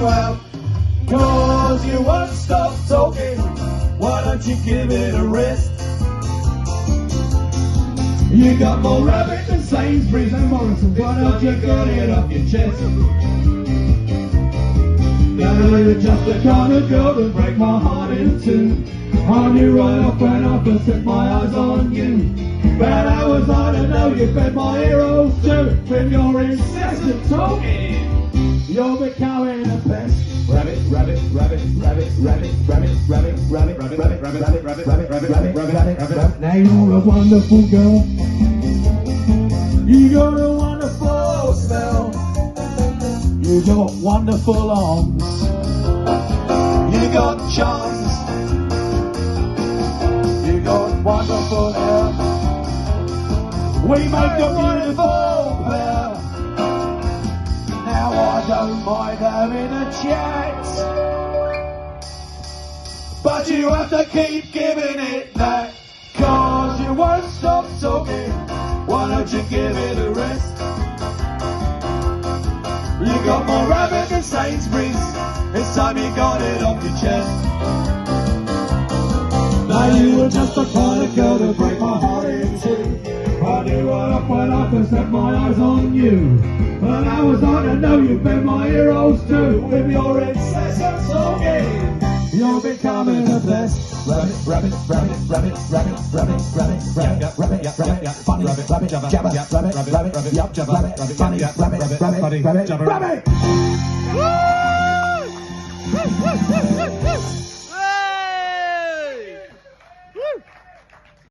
you out, 'cause you won't stop talking. Why don't you give it a rest? You got more rabbit than Sainsbury's and Morrison's. Why don't you get it off your chest? Now you're just the kind of girl to break my heart in two. I knew right off when I first set my eyes on you. But I was on to know you fed my heroes too. With your incessant talking, you're becoming a pest. Rabbit, rabbit, rabbit, rabbit, rabbit, rabbit, rabbit, rabbit, rabbit, rabbit, rabbit, rabbit, rabbit, rabbit, rabbit, rabbit. Now you're a wonderful girl. You got a wonderful smell. You got wonderful arms. You got charms. You got wonderful hair. We make a wonderful pair. Now I don't mind having a chat, but you have to keep giving it that, 'cause you won't stop talking. Why don't you give it a rest? You got more rabbit than Sainsbury's. It's time you got it off your chest. Now you were just the kind of girl to break my heart in two. I knew right off when I first set my eyes on you. But I was on to know you fed my heroes too. With your incessant talking, you're becoming a pest. Rabbit, rabbit, rabbit, rabbit, rabbit, rabbit, rabbit, rabbit, rabbit, rabbit, funny, rabbit, jabber, rabbit, rabbit, rabbit, yup, rabbit, funny, rabbit, rabbit, rabbit, rabbit.